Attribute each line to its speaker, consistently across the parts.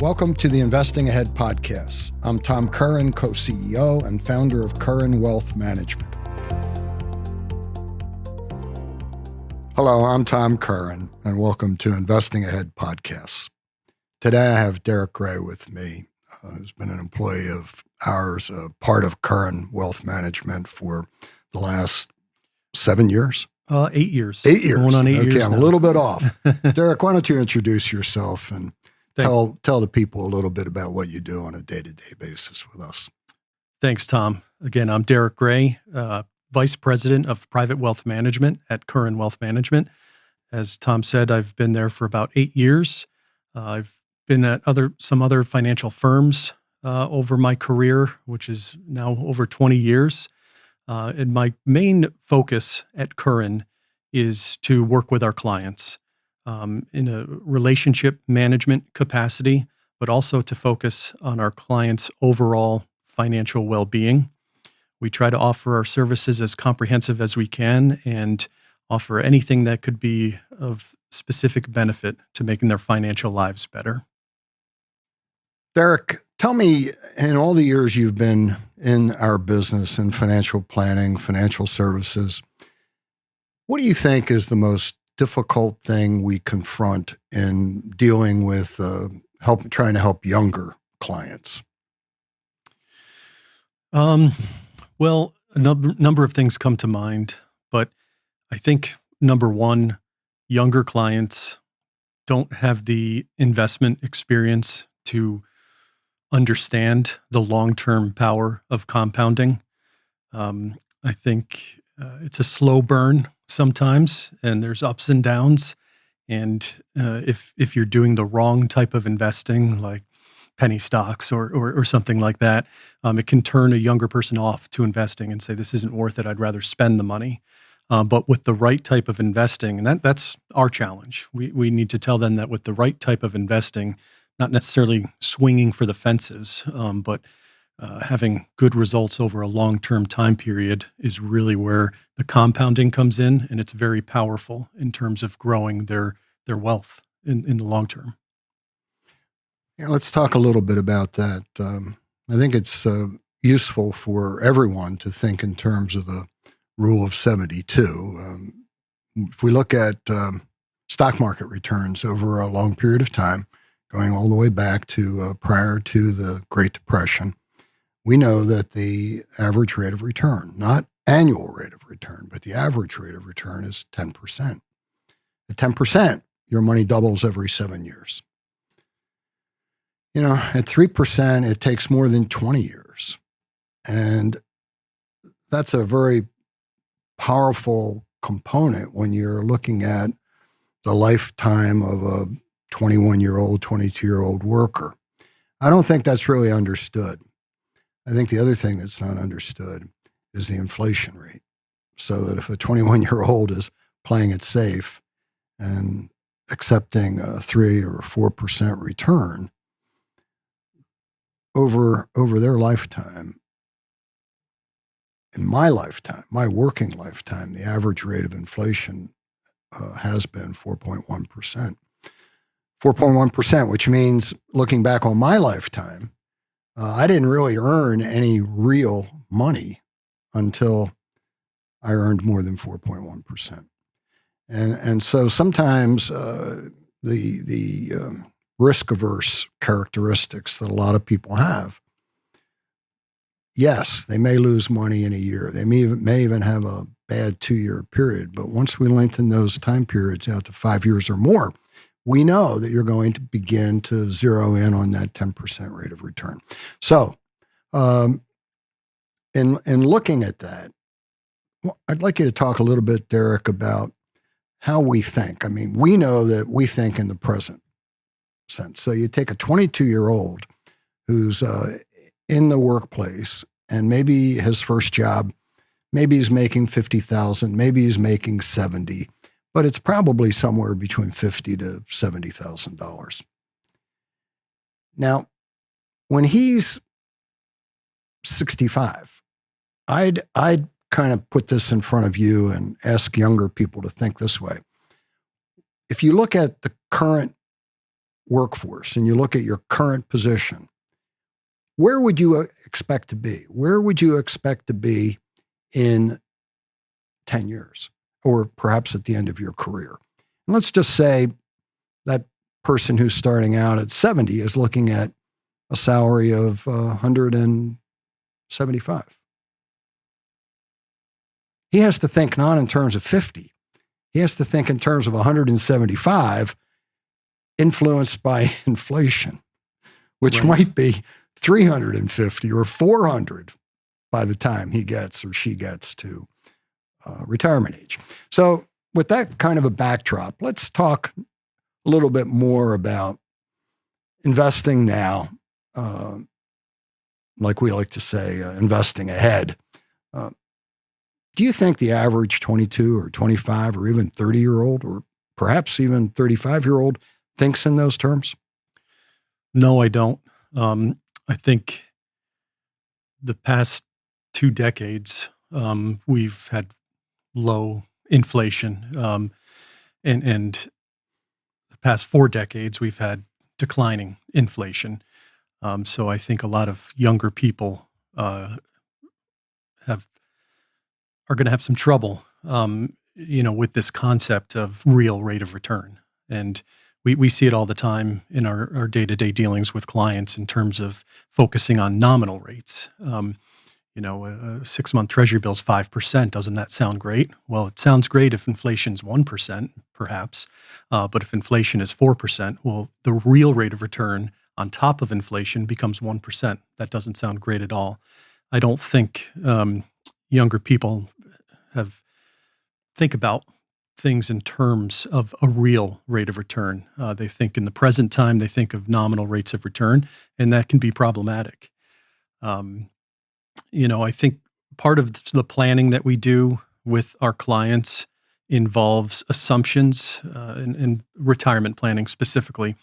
Speaker 1: Welcome to the Investing Ahead podcast. I'm Tom Curran, co-CEO and founder of Curran Wealth Management. Hello, I'm Tom Curran, and welcome to Investing Ahead podcast. Today I have Derek Gray with me, who's been an employee of ours, part of Curran Wealth Management for the last 7 years.
Speaker 2: 8 years.
Speaker 1: 8 years.
Speaker 2: Going on 8 years.
Speaker 1: Okay, I'm
Speaker 2: now.
Speaker 1: a little bit off. Derek, why don't you introduce yourself and tell the people a little bit about what you do on a day-to-day basis with us.
Speaker 2: Thanks, Tom. Again, I'm Derek Gray, Vice President of Private Wealth Management at Curran Wealth Management. As Tom said, I've been there for about 8 years. I've been at some other financial firms over my career, which is now over 20 years. And my main focus at Curran is to work with our clients in a relationship management capacity, but also to focus on our clients' overall financial well-being. We try to offer our services as comprehensive as we can and offer anything that could be of specific benefit to making their financial lives better.
Speaker 1: Derek, tell me, in all the years you've been in our business in financial planning, financial services, what do you think is the most difficult thing we confront in dealing with trying to help younger clients?
Speaker 2: Well, a number of things come to mind, but I think number one, younger clients don't have the investment experience to understand the long-term power of compounding. I think it's a slow burn sometimes, and there's ups and downs. And if you're doing the wrong type of investing, like penny stocks or something like that, it can turn a younger person off to investing and say, this isn't worth it. I'd rather spend the money. But with the right type of investing, and that's our challenge. We need to tell them that with the right type of investing, not necessarily swinging for the fences, but having good results over a long-term time period is really where the compounding comes in, and it's very powerful in terms of growing their wealth in the long term.
Speaker 1: Yeah, let's talk a little bit about that. I think it's useful for everyone to think in terms of the rule of 72. If we look at stock market returns over a long period of time, going all the way back to prior to the Great Depression, we know that the average rate of return, not annual rate of return, but the average rate of return is 10%. At 10%, your money doubles every 7 years. At 3%, it takes more than 20 years. And that's a very powerful component when you're looking at the lifetime of a 21-year-old, 22-year-old worker. I don't think that's really understood. I think the other thing that's not understood is the inflation rate. So that if a 21-year-old is playing it safe and accepting a 3 or 4% return over their lifetime, in my lifetime, my working lifetime, the average rate of inflation has been 4.1%. 4.1%, which means looking back on my lifetime, I didn't really earn any real money until I earned more than 4.1%. And so sometimes the risk-averse characteristics that a lot of people have, yes, they may lose money in a year. They may even have a bad 2-year period. But once we lengthen those time periods out to 5 years or more, we know that you're going to begin to zero in on that 10% rate of return. So in looking at that, I'd like you to talk a little bit, Derek, about how we think. I mean, we know that we think in the present sense. So you take a 22-year-old who's in the workplace, and maybe his first job, maybe he's making $50,000, maybe he's making $70,000. But it's probably somewhere between $50,000 to $70,000. Now, when he's 65, I'd kind of put this in front of you and ask younger people to think this way. If you look at the current workforce and you look at your current position, where would you expect to be? Where would you expect to be in 10 years or perhaps at the end of your career? And let's just say that person who's starting out at 70 is looking at a salary of 175. He has to think not in terms of 50. He has to think in terms of 175 influenced by inflation, which
Speaker 2: Right.
Speaker 1: might be 350 or 400 by the time he gets or she gets to retirement age. So with that kind of a backdrop, let's talk a little bit more about investing now, like we like to say, investing ahead. Do you think the average 22 or 25 or even 30-year-old or perhaps even 35-year-old thinks in those terms?
Speaker 2: No, I don't. I think the past 2 decades, we've had low inflation, and the past 4 decades, we've had declining inflation. So I think a lot of younger people have are going to have some trouble, with this concept of real rate of return. And we see it all the time in our day-to-day dealings with clients in terms of focusing on nominal rates. A 6-month treasury bill's 5%. Doesn't that sound great? Well, it sounds great if inflation's 1%, perhaps. But if inflation is 4%, well, the real rate of return on top of inflation becomes 1%. That doesn't sound great at all. I don't think younger people think about things in terms of a real rate of return. They think in the present time, they think of nominal rates of return, and that can be problematic. I think part of the planning that we do with our clients involves assumptions, and retirement planning specifically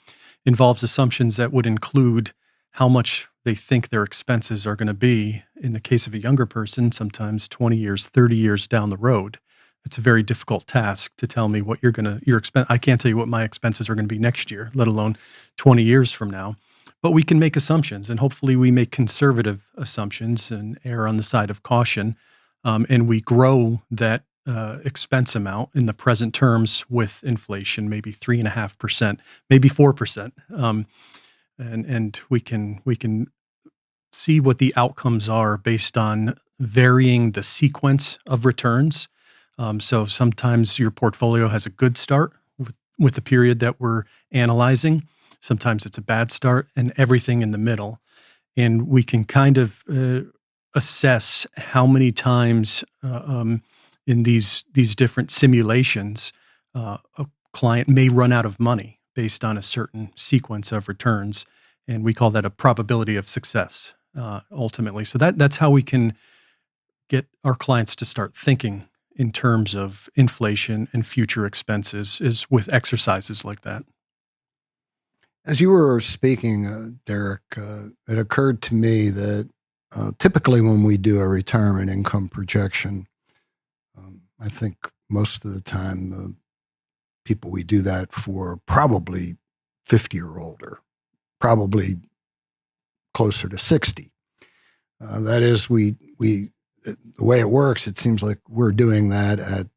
Speaker 2: involves assumptions that would include how much they think their expenses are going to be. In the case of a younger person, sometimes 20 years, 30 years down the road. It's a very difficult task to tell me what your expense. I can't tell you what my expenses are going to be next year, let alone 20 years from now. But we can make assumptions, and hopefully we make conservative assumptions and err on the side of caution. And we grow that expense amount in the present terms with inflation, maybe 3.5%, maybe 4%. And we can see what the outcomes are based on varying the sequence of returns. So sometimes your portfolio has a good start with the period that we're analyzing. Sometimes it's a bad start, and everything in the middle. And we can kind of assess how many times in these different simulations a client may run out of money based on a certain sequence of returns. And we call that a probability of success, ultimately. So that's how we can get our clients to start thinking in terms of inflation and future expenses, is with exercises like that.
Speaker 1: As you were speaking, Derek, it occurred to me that typically when we do a retirement income projection, I think most of the time people we do that for probably 50 or older, probably closer to 60. That is, the way it works, it seems like we're doing that at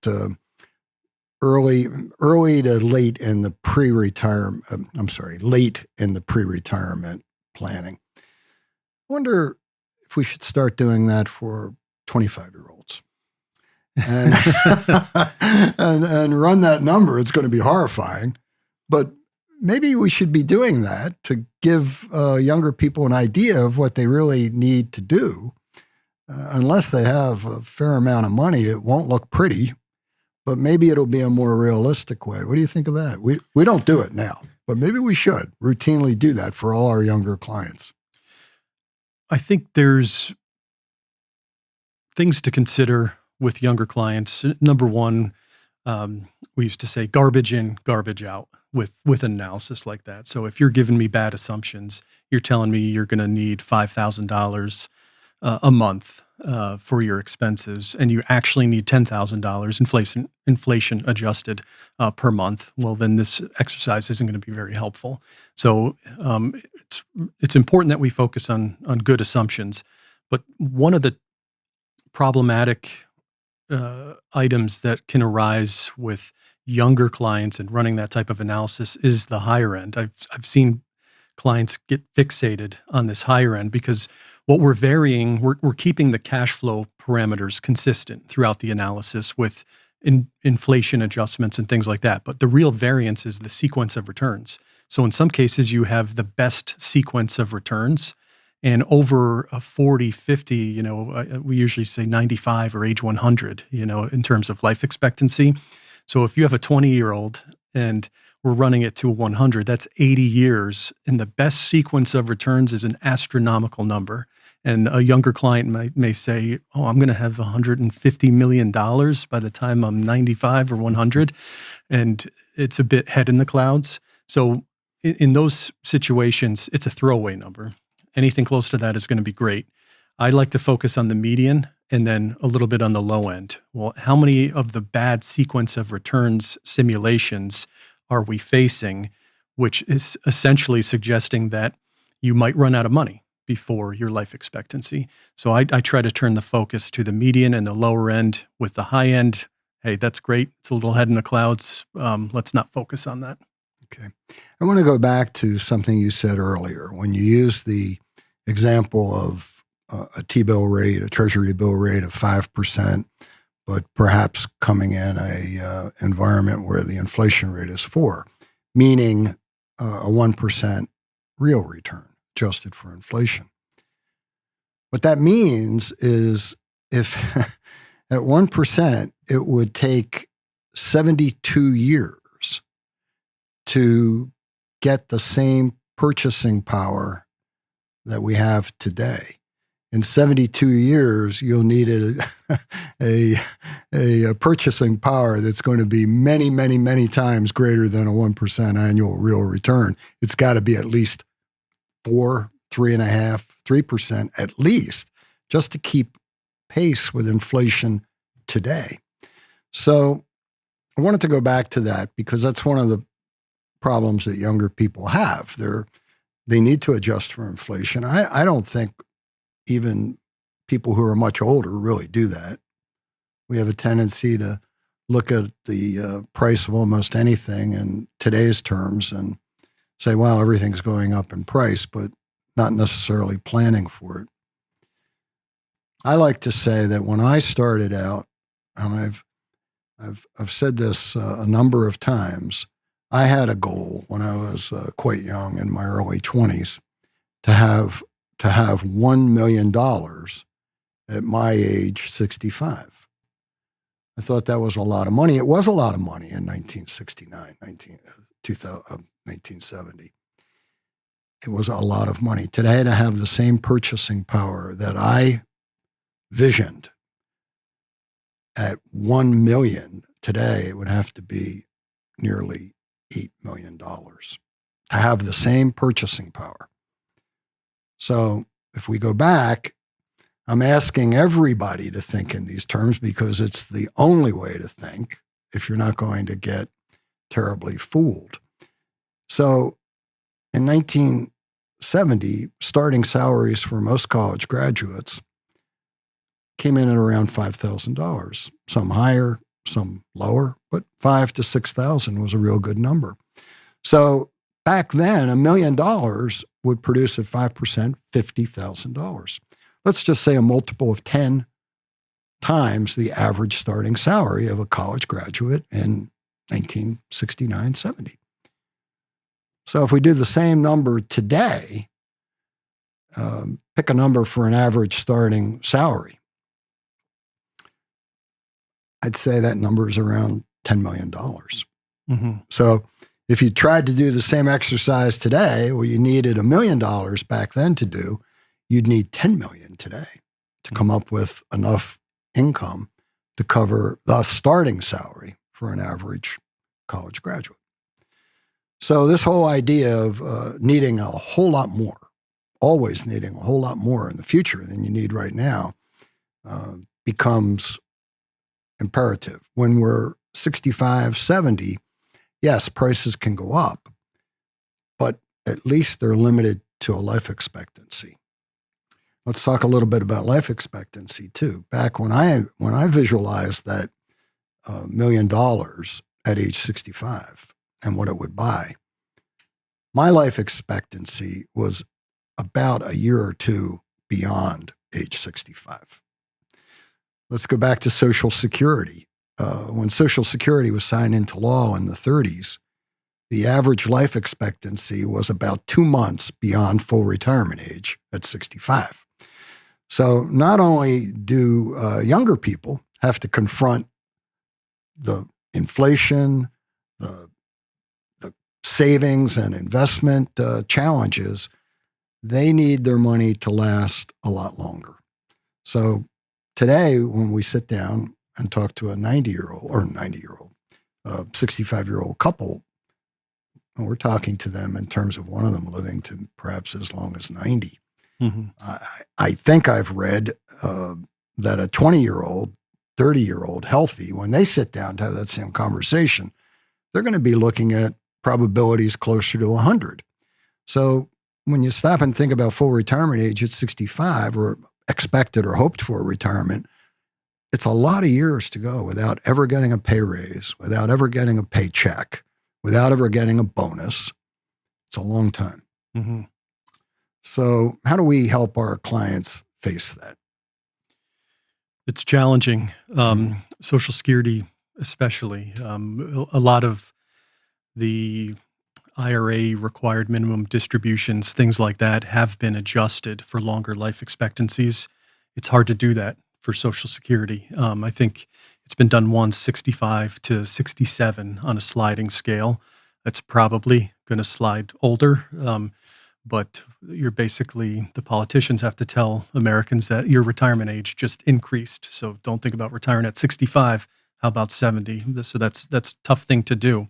Speaker 1: early to late in the pre-retirement. Late in the pre-retirement planning. I wonder if we should start doing that for 25-year-olds. And, and run that number. It's going to be horrifying, but maybe we should be doing that to give younger people an idea of what they really need to do. Unless they have a fair amount of money, it won't look pretty, but maybe it'll be a more realistic way. What do you think of that? We don't do it now, but maybe we should routinely do that for all our younger clients.
Speaker 2: I think there's things to consider with younger clients. Number one, we used to say garbage in, garbage out with an analysis like that. So if you're giving me bad assumptions, you're telling me you're going to need $5,000 a month for your expenses, and you actually need $10,000 inflation adjusted per month, well, then this exercise isn't going to be very helpful. So it's important that we focus on good assumptions. But one of the problematic items that can arise with younger clients and running that type of analysis is the higher end. I've seen clients get fixated on this higher end because what we're varying, we're keeping the cash flow parameters consistent throughout the analysis with inflation adjustments and things like that. But the real variance is the sequence of returns. So in some cases, you have the best sequence of returns. And over a 40, 50, we usually say 95 or age 100, in terms of life expectancy. So if you have a 20-year-old and we're running it to 100, that's 80 years. And the best sequence of returns is an astronomical number. And a younger client may say, oh, I'm going to have $150 million by the time I'm 95 or 100. And it's a bit head in the clouds. So in those situations, it's a throwaway number. Anything close to that is going to be great. I like to focus on the median and then a little bit on the low end. Well, how many of the bad sequence of returns simulations are we facing, which is essentially suggesting that you might run out of money before your life expectancy. So I try to turn the focus to the median and the lower end. With the high end, hey, that's great. It's a little head in the clouds. Let's not focus on that.
Speaker 1: Okay. I want to go back to something you said earlier. When you use the example of a T-bill rate, a treasury bill rate of 5%, but perhaps coming in a environment where the inflation rate is 4%, meaning a 1% real return adjusted for inflation. What that means is if at 1%, it would take 72 years to get the same purchasing power that we have today. In 72 years, you'll need a purchasing power that's going to be many, many, many times greater than a 1% annual real return. It's got to be at least 4, 3.5%, 3% at least, just to keep pace with inflation today. So I wanted to go back to that because that's one of the problems that younger people have. They need to adjust for inflation. I don't think even people who are much older really do that. We have a tendency to look at the price of almost anything in today's terms and say, wow, everything's going up in price, but not necessarily planning for it. I like to say that when I started out, and I've said this a number of times, I had a goal when I was quite young in my early 20s to have $1 million at my age 65. I thought that was a lot of money. It was a lot of money in 1969, 1970. It was a lot of money. Today, to have the same purchasing power that I visioned at 1 million today, it would have to be nearly $8 million to have the same purchasing power. So if we go back, I'm asking everybody to think in these terms because it's the only way to think if you're not going to get terribly fooled. So in 1970, starting salaries for most college graduates came in at around $5,000, some higher, some lower, but $5,000 to $6,000 was a real good number. So back then, $1 million would produce at 5%, $50,000. Let's just say a multiple of 10 times the average starting salary of a college graduate in 1969, 70. So if we do the same number today, pick a number for an average starting salary. I'd say that number is around $10 million. Mm-hmm. So if you tried to do the same exercise today, well, you needed $1 million back then to do, you'd need $10 million today to come up with enough income to cover the starting salary for an average college graduate. So this whole idea of needing a whole lot more, always needing a whole lot more in the future than you need right now, becomes imperative. When we're 65, 70, yes, prices can go up, but at least they're limited to a life expectancy. Let's talk a little bit about life expectancy too. Back when I visualized that $1 million at age 65 and what it would buy, my life expectancy was about a year or two beyond age 65. Let's go back to Social Security. When Social Security was signed into law in the 30s, the average life expectancy was about 2 months beyond full retirement age at 65. So not only do younger people have to confront the inflation, the savings and investment challenges, they need their money to last a lot longer. So today, when we sit down and talk to a 65-year-old couple, and we're talking to them in terms of one of them living to perhaps as long as 90.
Speaker 2: Mm-hmm.
Speaker 1: I think I've read that a 20-year-old, 30-year-old healthy, when they sit down to have that same conversation, they're going to be looking at probabilities closer to 100. So when you stop and think about full retirement age at 65 or expected or hoped for retirement, it's a lot of years to go without ever getting a pay raise, without ever getting a paycheck, without ever getting a bonus. It's a long time.
Speaker 2: Mm-hmm.
Speaker 1: So how do we help our clients face that?
Speaker 2: It's challenging. Social Security, especially. A lot of the IRA required minimum distributions, things like that, have been adjusted for longer life expectancies. It's hard to do that for Social Security. I think it's been done once, 65 to 67 on a sliding scale. That's probably going to slide older. But you're basically, the politicians have to tell Americans that your retirement age just increased. So don't think about retiring at 65. How about 70? So that's a tough thing to do.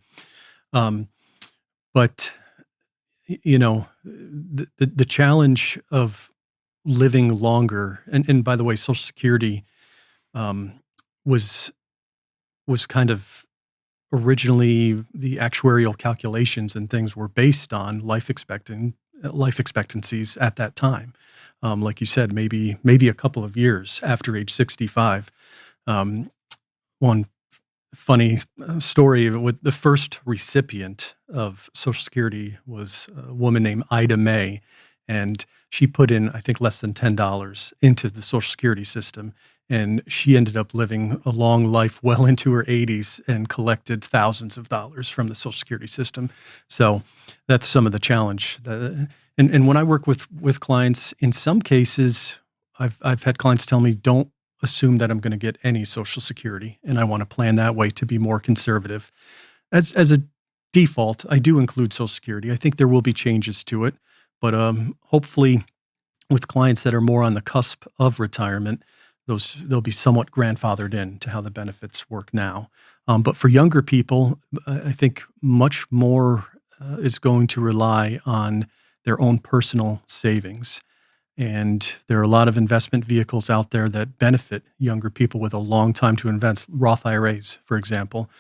Speaker 2: But the challenge of living longer, and by the way, Social Security was kind of originally, the actuarial calculations and things were based on life expectancies at that time. Like you said, maybe a couple of years after age 65. One funny story with the first recipient of Social Security was a woman named Ida May, and she put in, I think, less than $10 into the Social Security system, and she ended up living a long life well into her 80s and collected thousands of dollars from the Social Security system. So that's some of the challenge. And when I work with clients, in some cases, I've had clients tell me, don't assume that I'm going to get any Social Security, and I want to plan that way to be more conservative. As a default, I do include Social Security. I think there will be changes to it, but hopefully, with clients that are more on the cusp of retirement, they'll be somewhat grandfathered in to how the benefits work now. But for younger people, I think much more is going to rely on their own personal savings. And there are a lot of investment vehicles out there that benefit younger people with a long time to invest. Roth IRAs, for example.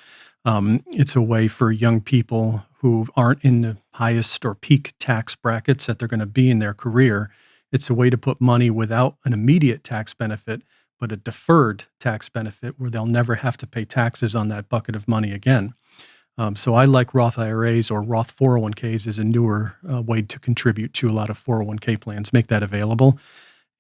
Speaker 2: It's a way for young people who aren't in the highest or peak tax brackets that they're going to be in their career. It's a way to put money without an immediate tax benefit, but a deferred tax benefit where they'll never have to pay taxes on that bucket of money again. So I like Roth IRAs, or Roth 401ks is a newer way to contribute to a lot of 401k plans, make that available.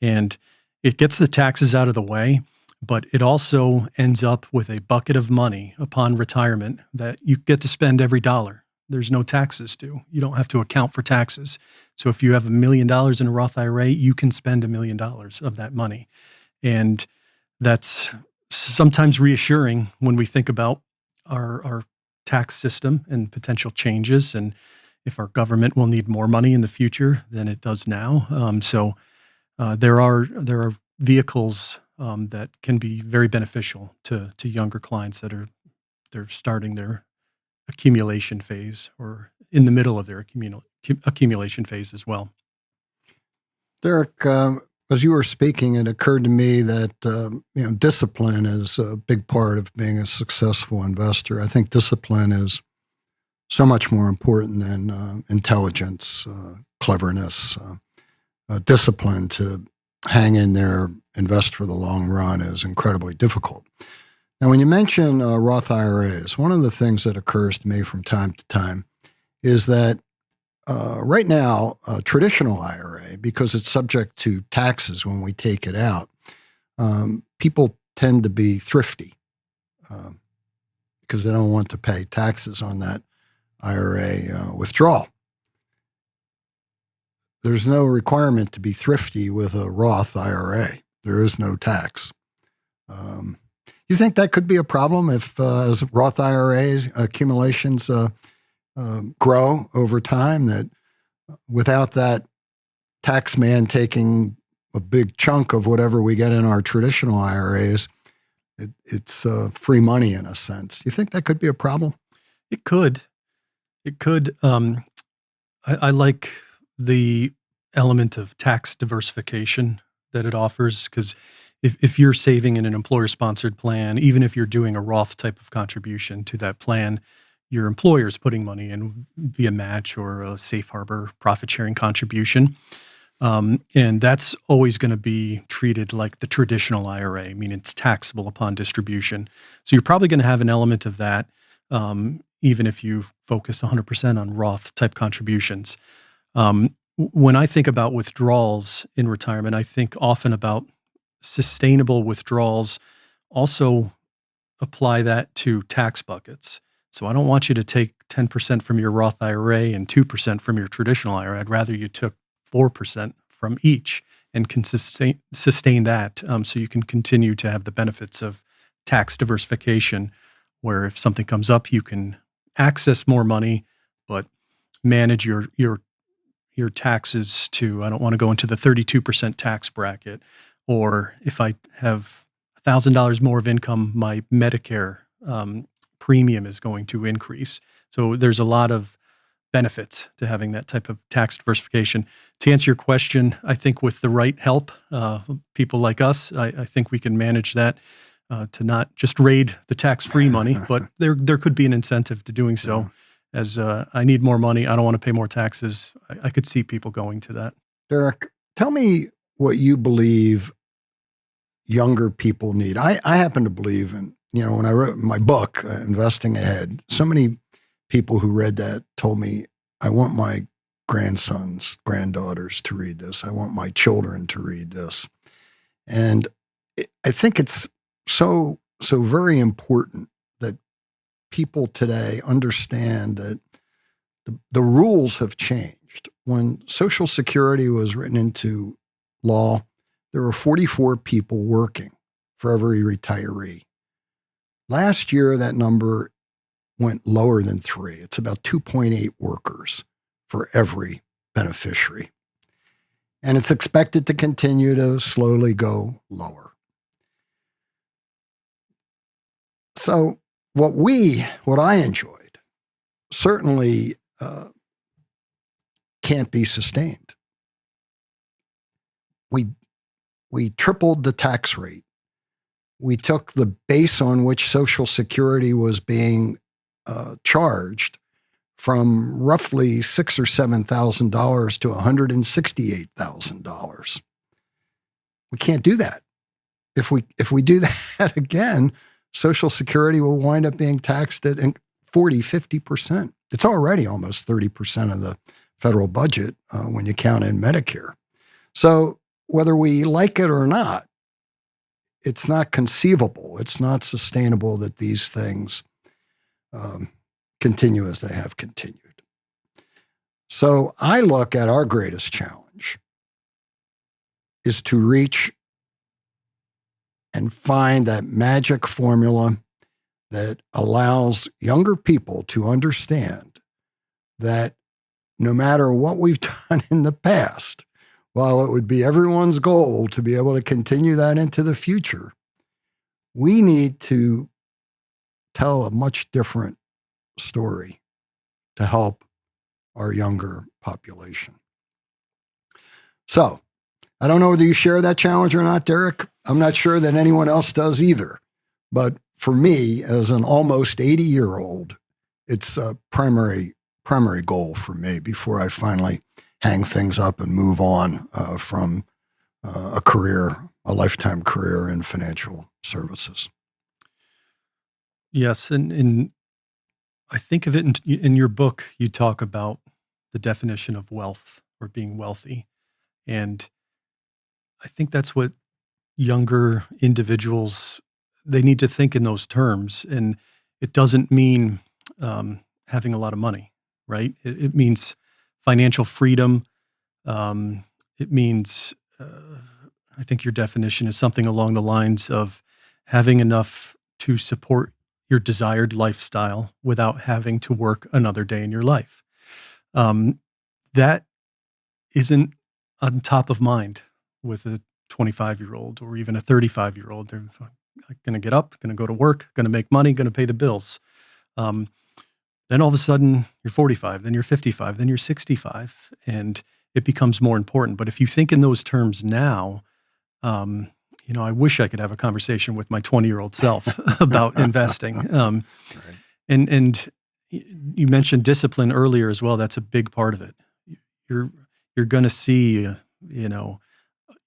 Speaker 2: And it gets the taxes out of the way, but it also ends up with a bucket of money upon retirement that you get to spend every dollar. There's no taxes due. You don't have to account for taxes. So if you have $1 million in a Roth IRA, you can spend $1 million of that money. And that's sometimes reassuring when we think about our tax system and potential changes, and if our government will need more money in the future than it does now. There are vehicles that can be very beneficial to younger clients that they're starting their accumulation phase or in the middle of their accumulation phase as well.
Speaker 1: Derek, As you were speaking, it occurred to me that discipline is a big part of being a successful investor. I think discipline is so much more important than intelligence, cleverness. Discipline to hang in there, invest for the long run is incredibly difficult. Now, when you mention Roth IRAs, one of the things that occurs to me from time to time is that right now, a traditional IRA, because it's subject to taxes when we take it out, people tend to be thrifty because they don't want to pay taxes on that IRA withdrawal. There's no requirement to be thrifty with a Roth IRA. There is no tax. You think that could be a problem if as Roth IRAs accumulations grow over time, that without that tax man taking a big chunk of whatever we get in our traditional IRAs, it's free money in a sense. You think that could be a problem?
Speaker 2: It could. It could. I like the element of tax diversification that it offers, because if you're saving in an employer-sponsored plan, even if you're doing a Roth type of contribution to that plan, your employer's putting money in via match or a safe harbor profit-sharing contribution. And that's always going to be treated like the traditional IRA. I mean, it's taxable upon distribution. So you're probably going to have an element of that, even if you focus 100% on Roth type contributions. When I think about withdrawals in retirement, I think often about sustainable withdrawals. Also apply that to tax buckets. So I don't want you to take 10% from your Roth IRA and 2% from your traditional IRA. I'd rather you took 4% from each and can sustain that, so you can continue to have the benefits of tax diversification, where if something comes up, you can access more money, but manage your taxes to, I don't want to go into the 32% tax bracket, or if I have $1,000 more of income, my Medicare premium is going to increase. So there's a lot of benefits to having that type of tax diversification. To answer your question, I think with the right help, people like us, I think we can manage that to not just raid the tax-free money, but there could be an incentive to doing so. As I need more money, I don't want to pay more taxes. I could see people going to that.
Speaker 1: Derek, tell me what you believe younger people need. I happen to believe in, when I wrote my book, Investing Ahead, so many people who read that told me, I want my grandsons, granddaughters to read this. I want my children to read this. And I think it's so very important that people today understand that the rules have changed. When Social Security was written into law, there were 44 people working for every retiree. Last year, that number went lower than 3. It's about 2.8 workers for every beneficiary. And it's expected to continue to slowly go lower. So what I enjoyed certainly can't be sustained. We tripled the tax rate. We took the base on which Social Security was being charged from roughly $6,000 or $7,000 to $168,000. We can't do that. If we do that again, Social Security will wind up being taxed at 40-50%. It's already almost 30% of the federal budget when you count in Medicare. So whether we like it or not, it's not conceivable. It's not sustainable that these things continue as they have continued. So I look at our greatest challenge is to reach and find that magic formula that allows younger people to understand that no matter what we've done in the past, while it would be everyone's goal to be able to continue that into the future, we need to tell a much different story to help our younger population. So I don't know whether you share that challenge or not, Derek. I'm not sure that anyone else does either. But for me, as an almost 80-year-old, it's a primary goal for me before I finally hang things up and move on from a lifetime career in financial services.
Speaker 2: Yes, and I think of it in your book. You talk about the definition of wealth or being wealthy, and I think that's what younger individuals, they need to think in those terms. And it doesn't mean having a lot of money, right? It means financial freedom. It means, I think your definition is something along the lines of having enough to support your desired lifestyle without having to work another day in your life. That isn't on top of mind with a 25-year-old or even a 35-year-old. They're going to get up, going to go to work, going to make money, going to pay the bills. Then all of a sudden you're 45, then you're 55, then you're 65, and it becomes more important. But if you think in those terms now, I wish I could have a conversation with my 20-year-old self about investing.
Speaker 1: Right.
Speaker 2: And you mentioned discipline earlier as well. That's a big part of it. You're going to see,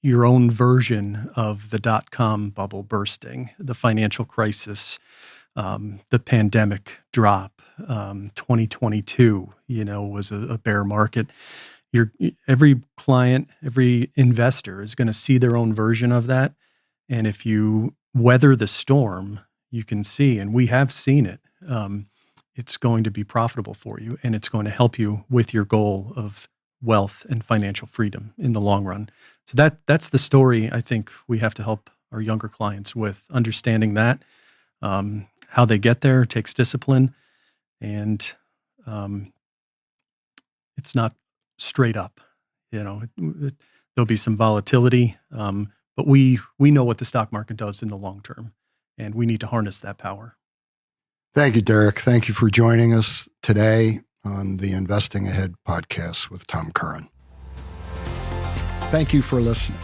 Speaker 2: your own version of the dot-com bubble bursting, the financial crisis, the pandemic drop. 2022, was a bear market. Every client, every investor is going to see their own version of that. And if you weather the storm, you can see, and we have seen it, it's going to be profitable for you, and it's going to help you with your goal of wealth and financial freedom in the long run. So that's the story I think we have to help our younger clients with, understanding that. How they get there takes discipline, and it's not straight up. There'll be some volatility, but we know what the stock market does in the long term, and we need to harness that power.
Speaker 1: Thank you, Derek. Thank you for joining us today on the Investing Ahead podcast with Tom Curran. Thank you for listening.